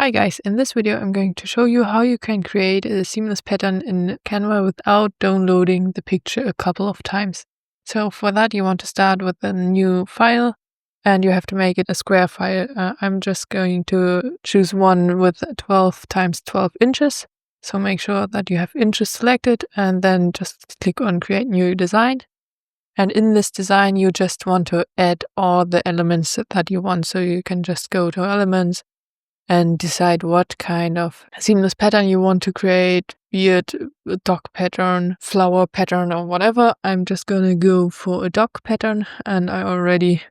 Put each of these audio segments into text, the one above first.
Hi guys, in this video I'm going to show you how you can create a seamless pattern in Canva without downloading the picture a couple of times. So for that you want to start with a new file and you have to make it a square file. I'm just going to choose one with 12 times 12 inches. So make sure that you have inches selected and then just click on create new design. And in this design you just want to add all the elements that you want. So you can just go to elements and decide what kind of seamless pattern you want to create, be it a dog pattern, flower pattern, or whatever. I'm just gonna go for a dog pattern, and I already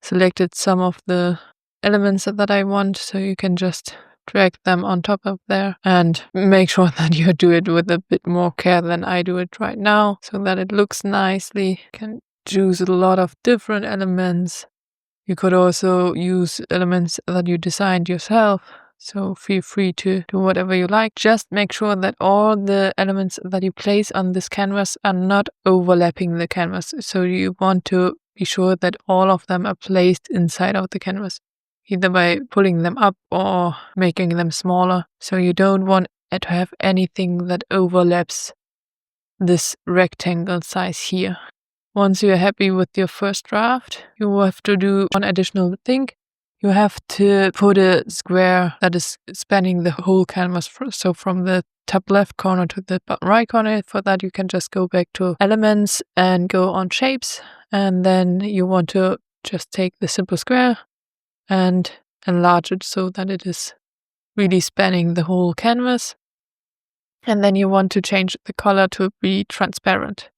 selected some of the elements that I want, so you can just drag them on top of there and make sure that you do it with a bit more care than I do it right now, so that it looks nicely. You can choose a lot of different elements. You could also use elements that you designed yourself, so feel free to do whatever you like. Just make sure that all the elements that you place on this canvas are not overlapping the canvas. So you want to be sure that all of them are placed inside of the canvas, either by pulling them up or making them smaller. So you don't want to have anything that overlaps this rectangle size here. Once you're happy with your first draft, you have to do one additional thing. You have to put a square that is spanning the whole canvas. So from the top left corner to the bottom right corner. For that, you can just go back to elements and go on shapes. And then you want to just take the simple square and enlarge it so that it is really spanning the whole canvas. And then you want to change the color to be transparent.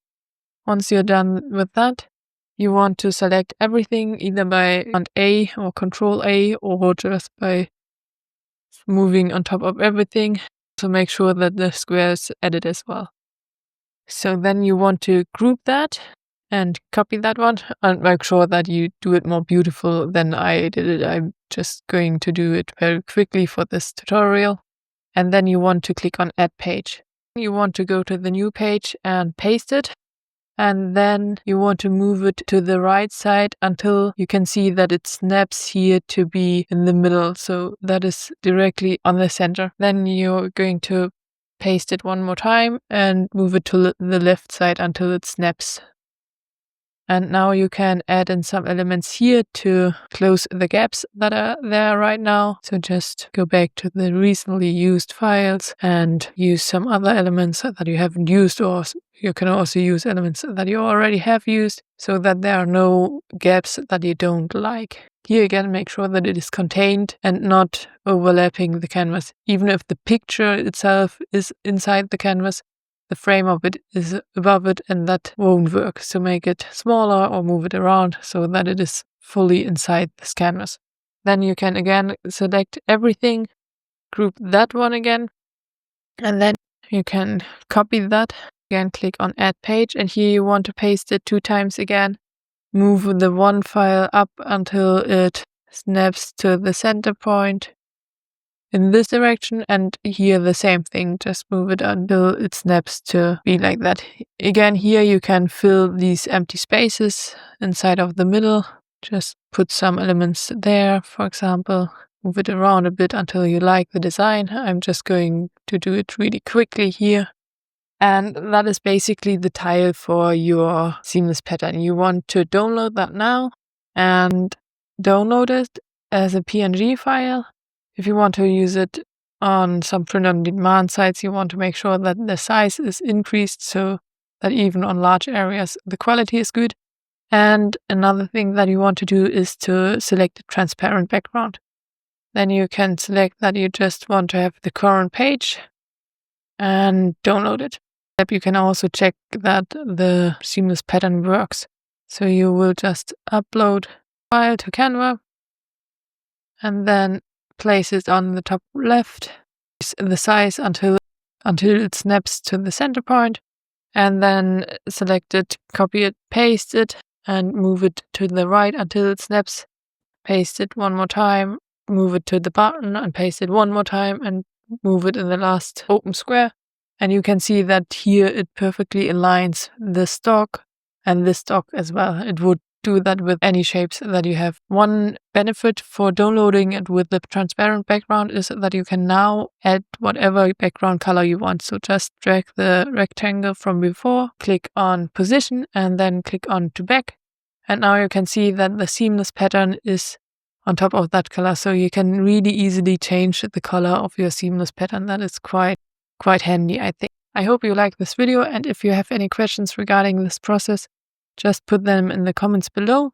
Once you're done with that, you want to select everything either by Command A or Control A or just by moving on top of everything to make sure that the square is added as well. So then you want to group that and copy that one and make sure that you do it more beautiful than I did it. I'm just going to do it very quickly for this tutorial. And then you want to click on Add Page. You want to go to the new page and paste it. And then you want to move it to the right side until you can see that it snaps here to be in the middle. So that is directly on the center. Then you're going to paste it one more time and move it to the left side until it snaps. And now you can add in some elements here to close the gaps that are there right now. So just go back to the recently used files and use some other elements that you haven't used, or you can also use elements that you already have used so that there are no gaps that you don't like. Here again, make sure that it is contained and not overlapping the canvas. Even if the picture itself is inside the canvas, the frame of it is above it, and that won't work. So make it smaller or move it around so that it is fully inside this canvas. Then you can again select everything, group that one again, and then you can copy that. Again, click on Add Page, and here you want to paste it 2 times again. Move the one file up until it snaps to the center point in this direction, and here the same thing, just move it until it snaps to be like that. Again, here you can fill these empty spaces inside of the middle. Just put some elements there, for example. Move it around a bit until you like the design. I'm just going to do it really quickly here. And that is basically the tile for your seamless pattern. You want to download that now and download it as a PNG file. If you want to use it on some print-on-demand sites, you want to make sure that the size is increased so that even on large areas the quality is good. And another thing that you want to do is to select a transparent background. Then you can select that you just want to have the current page and download it. You can also check that the seamless pattern works. So you will just upload a file to Canva and then place it on the top left, the size until it snaps to the center point, and then select it, copy it, paste it, and move it to the right until it snaps. Paste it one more time, move it to the bottom, and paste it one more time, and move it in the last open square. And you can see that here it perfectly aligns the stock and this stock as well. It would do that with any shapes that you have. One benefit for downloading it with the transparent background is that you can now add whatever background color you want. So just drag the rectangle from before, click on position, and then click on to back. And now you can see that the seamless pattern is on top of that color. So you can really easily change the color of your seamless pattern. That is quite handy, I think. I hope you like this video, and if you have any questions regarding this process, just put them in the comments below.